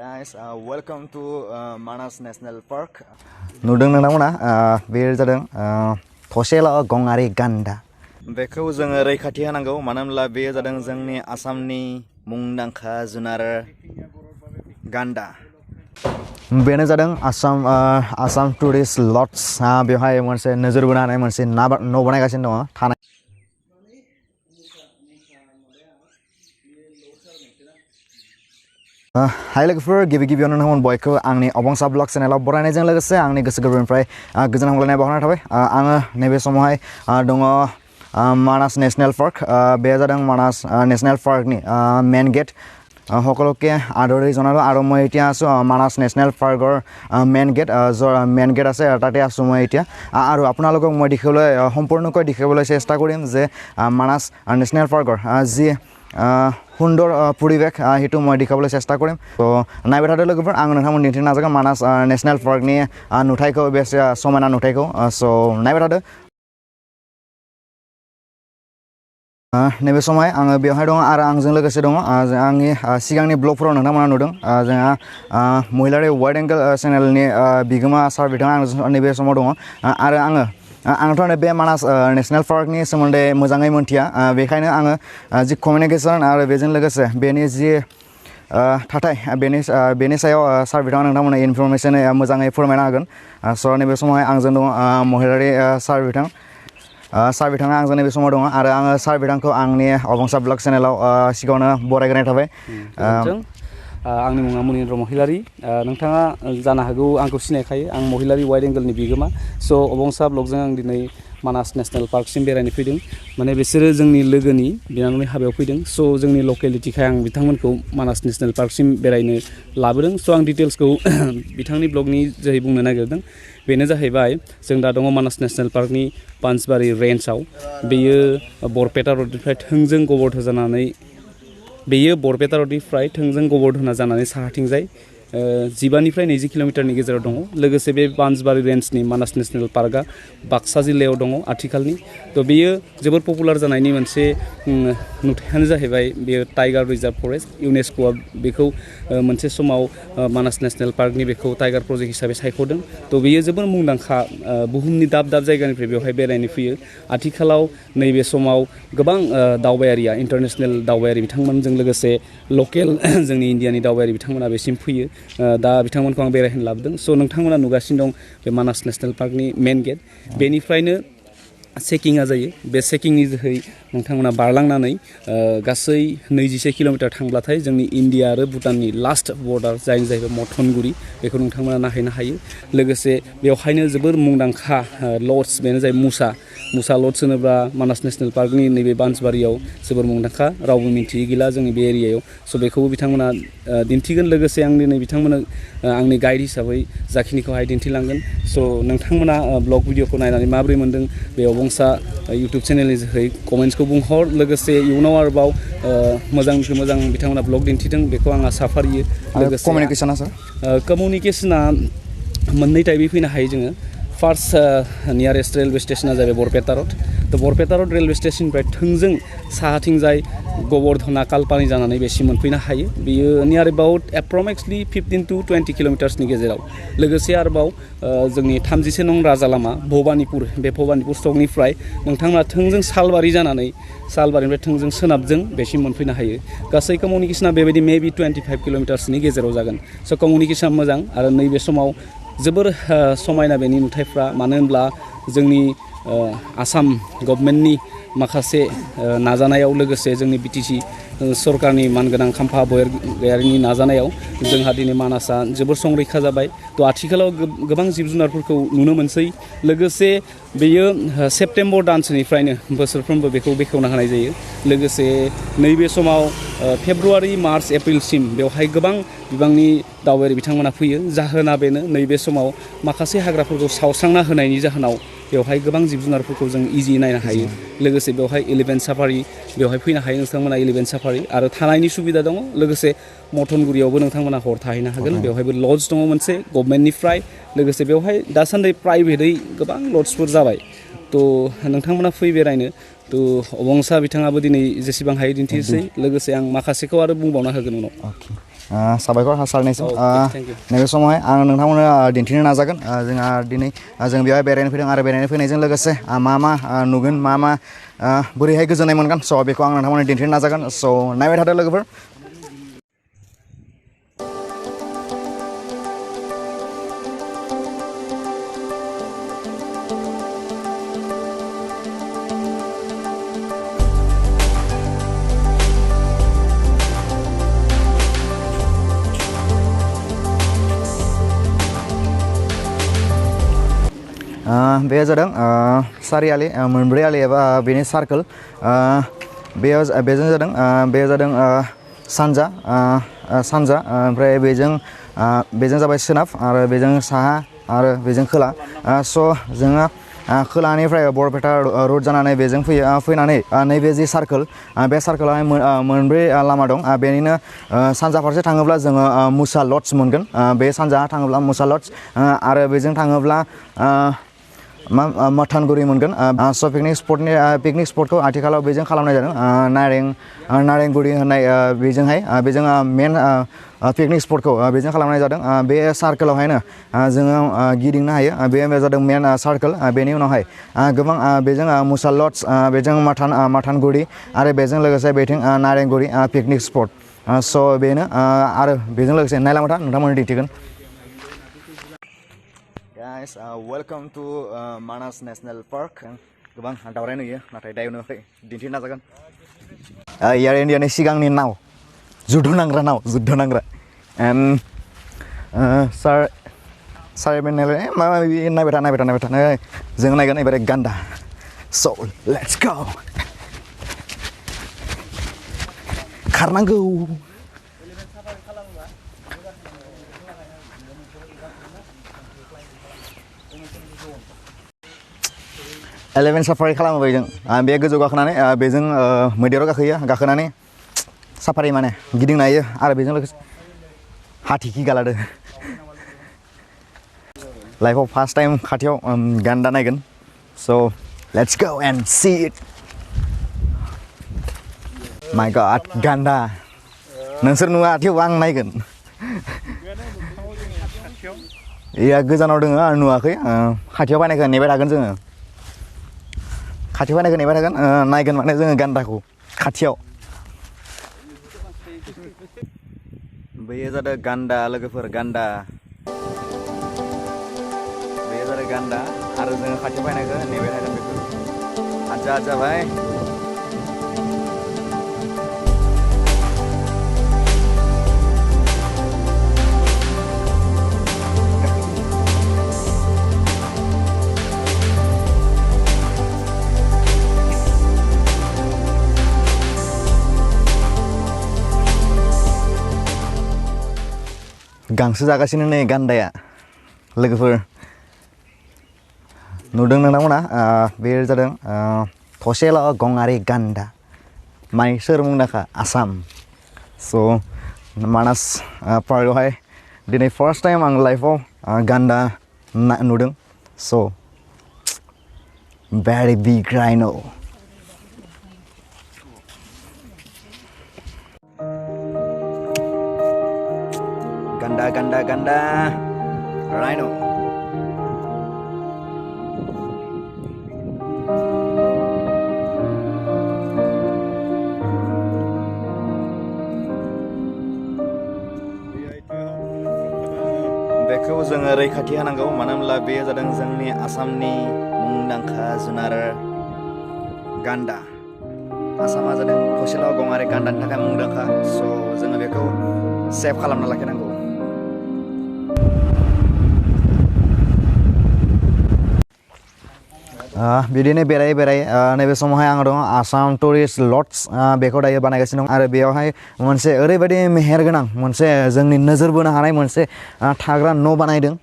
Guys, welcome to Manas National Park. नुदों नोंथांमोना बे जादों थसेल' गंआरि गान्दा। बेखौ जोङो रैखाथि होनांगौ मानो होनब्ला बे जादों जोंनि आसामनि मुंदांखा जुनार गान्दा। बेनो जादों आसाम टुरिस्ट लड्स बेवहाय मोनसे नोजोर बोनो हानाय मोनसे न' बानायगासिनो दङ थानाय। हाय लोगोफोर गिबियावनो नोंथांमोन बयखौ आंनि अबंसा ब्लग चेनेलाव बरायनायजों लोगोसे आंनि गोसो गोरबोनिफ्राय गोजोन हामलायनाय बावहरनाय थाबाय। आङो नैबे समावहाय दङ मानास नेशनेल पार्क। बे जादों मानास नेशनेल पार्कनि मेन गेट। সকলোকে আদৰি জনালোঁ আৰু মই এতিয়া আছোঁ মানাস নেশ্যনেল পাৰ্কৰ মেইন গেট আছে তাতে আছোঁ মই এতিয়া। আৰু আপোনালোকক মই সম্পূৰ্ণকৈ দেখাবলৈ চেষ্টা কৰিম যে মানাস নেশ্যনেল পাৰ্কৰ যি সুন্দৰ পৰিৱেশ সেইটো মই দেখাবলৈ চেষ্টা কৰিম। তো নাইবাৰ থাকোঁ লোকবোৰ आं नोंथांमोन दिन्थिनो नाजागोन मानास नेशनेल पार्कनि नुथायखौ बेसे समायना नुथायखौ। स' नायबाय थादो। नैबे समाव आङो बेवहाय दङ आरो आंजों लोगोसे दङ आंनि सिगांनि ब्लगफोराव नोंथांमोना नुदों जोंहा महिलारि वाइड एंगल चेनेलनि बिगोमा सार बिथाङा आं नैबे समाव दङ आरो आंथ' बे मानास नेशनेल पार्कनि सोमोन्दै मोजाङै मोनथिया बेखायनो आङो जि कमिउनिकेसन आरो बेजों लोगोसे बेनि जि थाथाय बेनि सायाव सार बिथाङा नोंथांमोननो इनफरमेसन मोजाङै फोरमायना होगोन। स' नैबे समावहाय आंजों दङ महिलारि सार बिथाङा आंजों नैबे समाव दङ आरो आङो सार बिथांखौ आंनि अबंसा ब्लग चेनेलाव सिगाङावनो बरायग्रोनाय थाबाय। आंनि मुङा मुनिन्द्र महिलारि। नोंथाङा जानो हागौ आंखौ सिनायखायो, आं महिलारि वाइड एंगलनि बिगोमा। स' अबंसा ब्लगजों आं दिनै मानास नेशनेल पार्कसिम बेरायनो फैदों। माने बिसोरो जोंनि लोगोनि बिनानावनि हाबायाव फैदों। स' जोंनि लकेलिटिखाय आं बिथांमोनखौ मानास नेशनेल पार्कसिम बेरायनो लाबोदों। स' आं डिटेल्सखौ बिथांनि ब्लगनि जोहै बुंनो नागिरदों। बेनो जाहैबाय जों दा दङ मानास नेशनेल पार्कनि पान्चबारि रेन्जआव। बेयो बरपेटा रडनिफ्राय थोंजों गबर्धना जानानै साहाथिंजाय 15निफ्राय 20 किल'मिटारनि गेजेराव दङ। लोगोसे बे पान्चबारि रेन्जनि मानास नेशनेल पार्कआ बाक्सा जिल्लायाव दङ आथिखालनि। थ' बेयो जोबोद पपुलार जानायनि मोनसे नुथायानो जाहैबाय बेयो टाइगार रिजार्भ फरेस्ट। इउनेस्क'आ बेखौ मोनसे समाव मानास नेशनेल पार्कनि बेखौ टाइगार प्रजेक्ट हिसाबै सायख'दों। थ' बेयो जोबोर मुंदांखा, बुहुमनि दाब जायगानिफ्राय बेवहाय बेरायनो फैयो। आथिखालाव नैबे समाव गोबां दावबायारिया इन्टारनेशनेल दावबायारि बिथांमोनजों लोगोसे लकेल जोंनि इण्डियानि दावबायारि बिथांमोना बेसिम फैयो। दा बिथांमोनखौ आं बेरायहोनो लाबोदों। स' नोंथांमोना नुगासिनो दं बे मानास नेशनेल पार्कनि मेन गेट। बेनिफ्रायनो चेकिंआ जायो। बे चेकिंनि जोहै नोंथांमोना बारलांनानै गासै 26 किल'मिटार थांब्लाथाय जोंनि इण्डिया आरो भुटाननि लास्ट बर्डार जायनि जाहैबाय मथनगुरि, बेखौ नोंथांमोना नायहैनो हायो। लोगोसे बेवहायनो जोबोर मुंदांखा लड्स, बेनो जाहैबाय मुसा लड्स होनोब्ला मानास नेशनेल पार्कनि नैबे बान्सबारियाव जोबोर मुंदांखा, रावबो मिन्थियै गैला जोंनि बे एरियायाव। स' बेखौबो बिथांमोना दिन्थिगोन। लोगोसे आं दिनै बिथांमोननो आंनि गाइड हिसाबै जाखिनिखौहाय दिन्थिलांगोन। स' नोंथांमोना ब्लग भिडिअखौ नायनानै माबोरै मोन्दों बे अबंसा इउटुब चेनेलनि जोहै कमेन्ट्सखौ बुंहर। लोगोसे इयुनाव आरोबाव मोजांनिख्रुइ मोजां बिथांमोना ब्लग दिन्थिदों बेखौ आं आसा फारियो। लोगोसे कमिउनिकेसना मोननै टाइपै फैनो हायो जोङो। फार्स्ट नियारेस्ट रेलवे स्टेशना जाबाय बरपेटा रड। थ' बरपेटा रड रेलवे स्टेशननिफ्राय थोंजों साहाथिंजाय गबर्धना कालपानि जानानै बेसिम मोनफैनो हायो। बियो नियार एबाउट एप्रक्सिमेटलि 15 to 20 किल'मिटार्सनि गेजेराव। लोगोसे आरोबाव जोंनि 33 नं राजा लामा भबानिपुर, बे भबानिपुर सकनिफ्राय नोंथांमोना थोंजों सालबारिनिफ्राय थोंजों सोनाबजों बेसिम मोनफैनो हायो। गासै कमिउनिकेसना बेबायदि मेबि 25 किल'मिटार्सनि गेजेराव जागोन। स' कमिउनिकेसना मोजां आरो नैबे समाव जोबोर समायना बेनि नुथायफ्रा। मानो होनब्ला जोंनि आसाम गभर्नमेन्टनि माखासे नाजानायाव, लोगोसे जोंनि बिटिसि सरकारनि मानगोनां खाम्फा बरगयारिनि नाजानायाव जोंहा दिनै मानासआ जोबोर संरैखा जाबाय। थ' आथिखालाव गोबां जिब जुनारफोरखौ नुनो मोनसै। लोगोसे बेयो सेप्तेम्बर दानसोनिफ्रायनो बोसोरफ्रोमबो बेखौ बेखेवना होनाय जायो। लोगोसे नैबे समाव फेब्रुवारि, मार्च, एप्रिलसिम बेवहाय गोबां बिबांनि दावबायारि बिथांमोना फैयो। जाहोना बेनो, नैबे समाव माखासे हाग्राफोरखौ सावस्रांना होनायनि जाहोनाव बेवहाय गोबां जिब जुनारफोरखौ जों इजि नायनो हायो। लोगोसे बेवहाय एलिफेन्ट साफारि बेवहाय फैनो हायो नोंथांमोना, एलिफेन्ट साफारि आरो थानायनि सुबिदा दङ। लोगोसे मथनगुरियावबो नोंथांमोना हर थाहैनो हागोन। बेवहायबो लड्स दङ मोनसे गभर्नमेन्टनिफ्राय। लोगोसे बेवहाय दासान्दि प्राइभेटै गोबां लड्सफोर जाबाय। थ' नोंथांमोना फै बेरायनो। थ' अबंसा बिथाङाबो दिनै जेसेबां हायो दिन्थिसै लोगोसे आं माखासेखौ आरो बुंबावना होगोन उनाव साबायखर सारनिसिम थेंक इउ नैबे समावहाय आं नोंथांमोननो दिन्थिनो नाजागोन जोंहा दिनै जों बेवहाय बेरायनो फैदों आरो बेरायनो फैनायजों लोगोसे मा मा नुगोन मा मा बोरैहाय गोजोननाय मोनगोन स' बेखौ आं नोंथांमोननो दिन्थिनो नाजागोन स' नायबाय थादो लोगोफोर बे जादों सारियालि मोनब्रै आलि एबा बेनि सार्कोल बेजों जादों बे जादों सानजा सानजा ओमफ्राय बेजों जाबाय सोनाब आरो बेजों साहा आरो बेजों खोला स' जोङो खोलानिफ्राय बरपेटा रुट जानानै बेजों फैनानै नैबे जि सार्कोल बे सार्कोलावहाय मोनब्रै लामा दं बेनिनो सानजा फारसे थाङोब्ला जोङो मुसा लड्स मोनगोन बे सानजाहा थाङोब्ला मुसा लड्स आरो बेजों थाङोब्ला मथानगुरि मोनगोन स' पिकनिक स्पटखौ आथिखालाव बेजों खालामनाय जादों नारेंगुरि होननाय बेजों मेन पिकनिक स्पटखौ बेजों खालामनाय जादों बे सार्कोलावहायनो जोङो गिदिंनो हायो बे जादों मेन सार्कोल बेनि उनावहाय गोबां बेजों मुसा लड्स बेजों मथानगुरि आरो बेजों लोगोसे बेथिं नारेंगुरि पिकनिक स्पट स' बेनो आरो बेजों लोगोसे नायलांबाय था नोंथांमोननो दिन्थिगोन Guys, welcome to Manas National Park. गोबां दावराय नुयो नाथाय दायो नुवाखै दिन्थिनो नाजागोन एयार इन्डियानि सिगांनि नाव जुद्ध नांग्रा एन्ड सार माबा माबि नायबाय था जों नायगोन एबारे गान्दा स' लेट्स गो खारनांगौ एलेभेन साफारि खालामबाय जों बे गोजौ गाखोनानै बेजों मैदेराव गाखोनानै साफारि माने गिदिंनो हायो आरो बेजों लोगोसे हाथिखि गालादो लाइफआव फार्स्ट टाइम खाथियाव गान्दा नायगोन स' let's go and see it माय गॉड गान्दा नोंसोर नुवा थेवबो आं नायगोन गोजानाव दङ आं नुवाखै खाथियाव फैनायखौ नेबाय थागोन जोङो खाथियाव फैनायखौ नेबाय थागोन नायगोन माने जोङो गान्दाखौ खाथियाव बेयो जादों गान्दा लोगोफोर गान्दा बेयो जादों गान्दा आरो जोङो खाथियाव फैनायखौ नेबाय थागोन बेखौ आजा जाबाय गांसो जागासिनो नै गान्दाया लोगोफोर नुदों नोंथांमोना बे जादों थसेल' गंआरि गान्दा माने सोर मुंदांखा आसाम स' मानास पार्कआवहाय दिनै फार्स्ट टाइम आं लाइफआव गान्दा नुदों स' भेरि बिग राइन' Ganda rhino बेखौ जोङो रैखाथि होनांगौ मानो होनब्ला बेयो जादों जोंनि आसामनि मुंदांखा जुनार गान्दा आसामा जादों थसेल' गंआरि गान्दानि थाखाय मुंदांखा स' जोङो बेखौ सेभ खालामना लाखिनांगौ बिदिनो बेराय नैबे समावहाय आं दङ आसाम टुरिस्ट लड्स बेखौ दायो बानायगासिनो दं आरो बेयावहाय मोनसे ओरैबायदि मेहेर गोनां मोनसे जोंनि नोजोर बोनो हानाय मोनसे थाग्रा न' बानायदों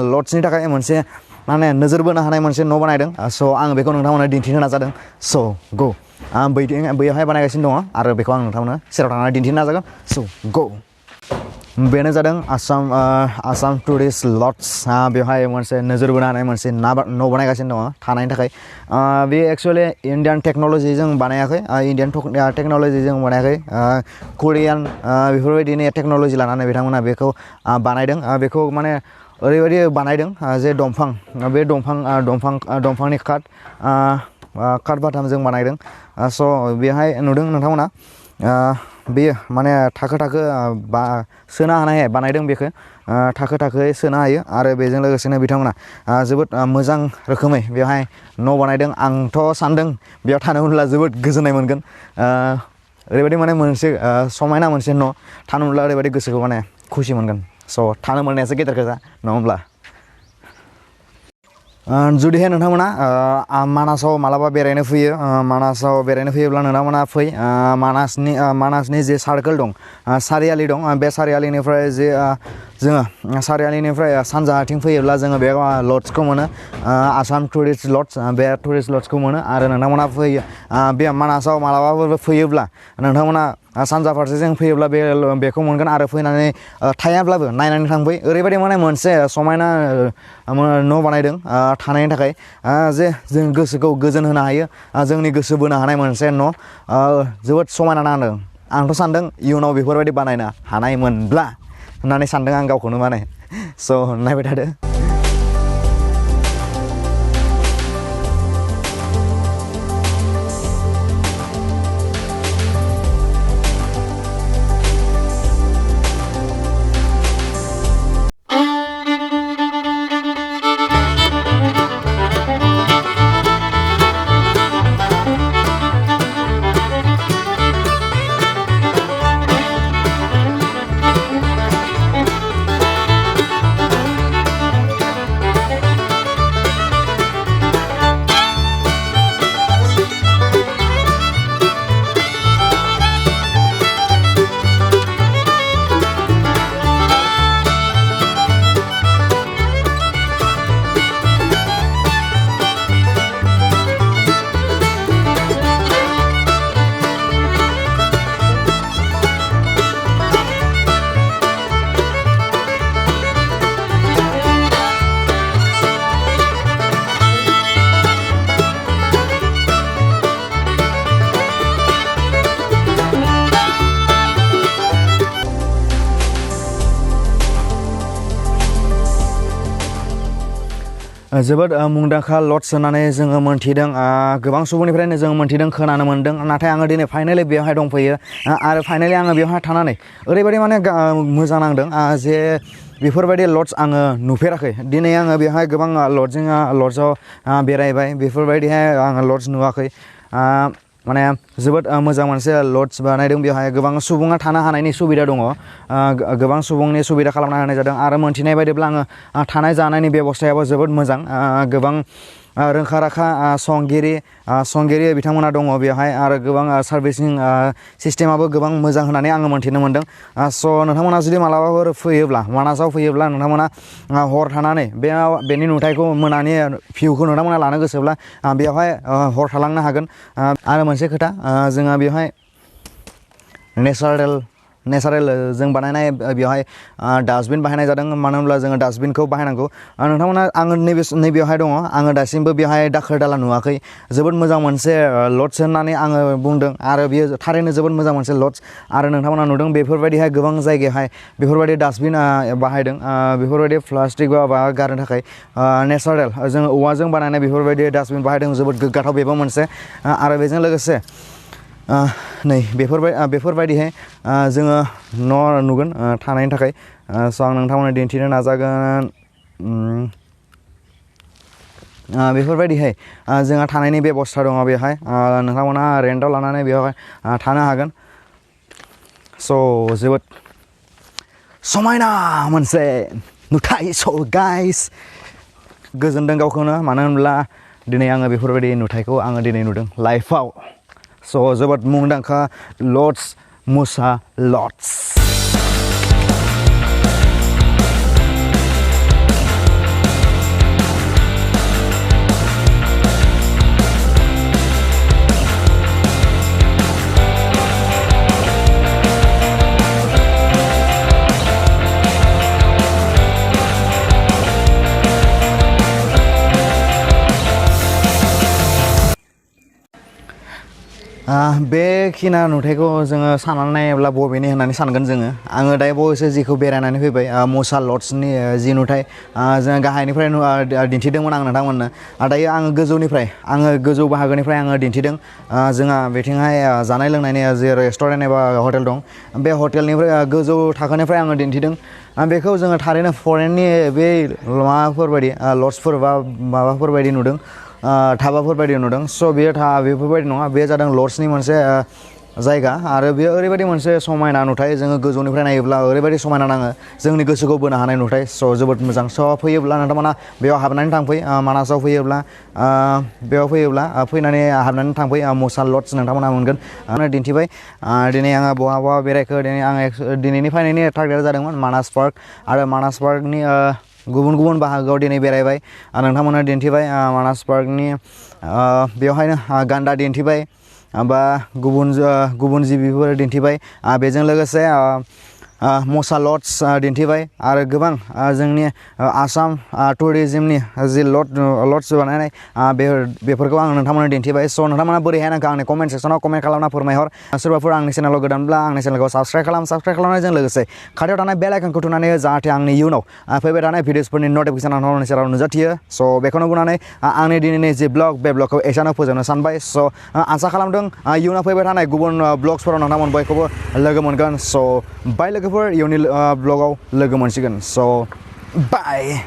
लड्सनि थाखाय मोनसे माने नोजोर बोनो हानाय मोनसे न' बानायदों स' आं बेखौ नोंथांमोननो दिन्थिनो नाजादों स' गो आं बैयावहाय बानायगासिनो दङ आरो बेखौ आं नोंथांमोननो सेराव थांनानै दिन्थिनो नाजागोन स' गो बेनो जादों आसाम टुरिस्ट लड्स बेवहाय मोनसे नोजोर बोनो हानाय मोनसे न' बानायगासिनो दङ थानायनि थाखाय बे एक्सुवेलि इन्डियान टेक्न'लजिजों बानायाखै इन्डियान टेक्न'लजिजों बानायाखै करियान बेफोरबायदिनो टेक्न'लजि लानानै बिथांमोना बेखौ बानायदों बेखौ माने ओरैबायदि बानायदों जे बे दंफांनि काट बाथामजों बानायदों स' बेहाय नुदों नोंथांमोना बेयो माने थाखो सोनो हानाय बानायदों बेखौ थाखो थाखोयै सोनो हायो आरो बेजों लोगोसेनो बिथांमोना जोबोद मोजां रोखोमै बेवहाय न' बानायदों आंथ' सानदों बेयाव थानो मोनब्ला जोबोद गोजोननाय मोनगोन ओरैबायदि माने मोनसे समायना मोनसे न' थानो मोनब्ला ओरैबायदि गोसोखौ माने खुसि मोनगोन स' थानो मोननायासो गेदेर खोथा नङा होमब्ला जुदिहाय नोंथांमोना मानासाव मालाबा बेरायनो फैयोब्ला नोंथांमोना फै मानासनि जे सार्कोल दं सारियालि दं बे सारियालिनिफ्राय जे जोङो सारियालिनिफ्राय सानजाहाथिं फैयोब्ला जोङो बे लड्सखौ मोनो आसाम टुरिस्ट लड्स बे टुरिस्ट लड्सखौ मोनो आरो नोंथांमोना फैयो बे मानासाव मालाबाफोर फैयोब्ला नोंथांमोना सानजा फारसेजों फैयोब्ला बेखौ मोनगोन आरो फैनानै थायाब्लाबो नायनानै थांफै ओरैबायदि माने मोनसे समायना न' बानायदों थानायनि थाखाय जे जों गोसोखौ गोजोन होनो हायो जोंनि गोसो बोनो हानाय मोनसे न' जोबोद समायना नांदों आंथ' सानदों इयुनाव बेफोरबायदि बानायनो हानायमोनब्ला होननानै सानदों आं गावखौनो माने स' नायबाय थादो जोबोद मुंदांखा लड्स होननानै जोङो मोनथिदों गोबां सुबुंनिफ्रायनो जों मोनथिदों खोनानो मोनदों नाथाय आङो दिनै फाइनालि बेवहाय दंफैयो आरो फाइनालि आङो बेवहाय थानानै ओरैबायदि माने मोजां नांदों जे बेफोरबायदि लड्स आङो नुफेराखै दिनै आङो बेवहाय गोबां लड्सआव बेरायबाय बेफोरबायदिहाय आङो लड्स नुवाखै माने जोबोद मोजां मोनसे लड्स बानायदों बेवहाय गोबां सुबुङा थानो हानायनि सुबिदा दङ गोबां सुबुंनि सुबिदा खालामना होनाय जादों आरो मोनथिनाय बायदिब्ला आङो थानाय जानायनि बेबस्थायाबो जोबोद मोजां गोबां रोंखा राखा संगिरि बिथांमोना दङ बेवहाय आरो गोबां सार्भिसिं सिस्टेमाबो गोबां मोजां होननानै आङो मोनथिनो मोनदों स' नोंथांमोना जुदि मालाबाफोर फैयोब्ला मानासाव फैयोब्ला नोंथांमोना हर थानानै बेनि नुथायखौ मोनानि भिउखौ नोंथांमोना लानो गोसोब्ला बेवहाय हर थालांनो हागोन आरो मोनसे खोथा जोंहा बेवहाय नेचारेल जों बानायनाय बेवहाय डास्टबिन बाहायनाय जादों मानो होनब्ला जोङो डास्टबिनखौ बाहायनांगौ नोंथांमोना आङो नैबेयावहाय दङ आङो दासिमबो बेवहाय दाखोर दाला नुवाखै जोबोद मोजां मोनसे लड्स होननानै आङो बुंदों आरो बेयो थारैनो जोबोद मोजां मोनसे लड्स आरो नोंथांमोना नुदों बेफोरबायदिहाय गोबां जायगायावहाय बेफोरबायदि डास्टबिन बाहायदों बेफोरबायदि प्लास्टिक बा गारनो थाखाय नेचारेल जोङो औवाजों बानायनाय बेफोरबायदि डास्टबिन बाहायदों जोबोद गोग्गाथाव बेबो मोनसे आरो बेजों लोगोसे नै बेफोरबायदिहाय जोङो न' नुगोन थानायनि थाखाय स' आं नोंथांमोननो दिन्थिनो नाजागोन बेफोरबायदिहाय जोंहा थानायनि बेबस्था दङ बेवहाय नोंथांमोना रेन्टआव लानानै बेवहाय थानो हागोन स' जोबोद समायना मोनसे नुथाय स' गाइस गोजोनदों गावखौनो मानो होनब्ला दिनै आङो बेफोरबायदि नुथायखौ आङो दिनै नुदों लाइफआव स' जोबोद मुंदांखा लड्स मुसा लड्स बेखिना नुथायखौ जोङो साननानै नायोब्ला बबेनि होननानै सानगोन जोङो आङो दायो बावैसो जिखौ बेरायनानै फैबाय मसा लड्सनि जि नुथाय जोङो गाहायनिफ्राय दिन्थिदोंमोन आं नोंथांमोननो दायो आङो गोजौ बाहागोनिफ्राय आङो दिन्थिदों जोंहा बेथिंहाय जानाय लोंनायनि जि रेस्टुरेन्ट एबा हटेल दं बे हटेलनिफ्राय गोजौ थाखोनिफ्राय आङो दिन्थिदों बेखौ जोङो थारैनो फरेननि बे माबाफोरबायदि लड्सफोर बा माबाफोरबायदि नुदों धाबाफोर बायदि नुदों स' बेफोरबायदि नङा बे जादों लड्सनि मोनसे जायगा आरो बेयो ओरैबायदि मोनसे समायना नुथाय जोङो गोजौनिफ्राय नायोब्ला ओरैबायदि समायना नाङो जोंनि गोसोखौ बोनो हानाय नुथाय स' जोबोद मोजां स' फैयोब्ला नोंथांमोना बेयाव हाबनानै थांफै मानासाव फैयोब्ला फैनानै हाबनानै थांफै मसा लड्स नोंथांमोना मोनगोन आंनो दिन्थिबाय दिनै आङो बहा बेरायखो दिनैनि फैनायनि टारगेटआ जादोंमोन मानास पार्क आरो मानास पार्कनि गुबुन गुबुन बाहागोआव दिनै बेरायबाय नोंथांमोना दिन्थिबाय मानास पार्कनि बेवहायनो गान्दा दिन्थिबाय बा गुबुन जिबिफोर दिन्थिबाय बेजों लोगोसे मसा लड्स दिन्थिबाय आरो गोबां जोंनि आसाम टुरिजिमनि जि लड्स बानायनाय बेफोरखौ आं नोंथांमोननो दिन्थिबाय स' नोंथांमोना बोरैहाय नांखो आंनि कमेन्ट सेक्सनाव कमेन्ट खालामना फोरमायहर सोरबाफोर आंनि चेनेलाव गोदानब्ला आंनि चेनेलखौ साबस्क्राइब खालामनायजों लोगोसे खाथियाव थानाय बेल आइकनखौ थुनानै जाहाथे आंनि इयुनाव फैबाय थानाय भिडिअसफोरनि नटिफिकेसन नोंथांमोननि सेराव नुजाथियो स' बेखौनो बुंनानै आंनि दिनैनि जि ब्लग बे ब्लगखौ एसेयावनो फोजोबनो सानबाय स' आसा खालामदों इयुनाव फैबाय थानाय गुबुन ब्लग्सफोराव नोंथांमोन बयखौबो लोगो मोनगोन स' बाय लोगोफोर इयुननि ब्लगाव लोगो मोनसिगोन स' बाय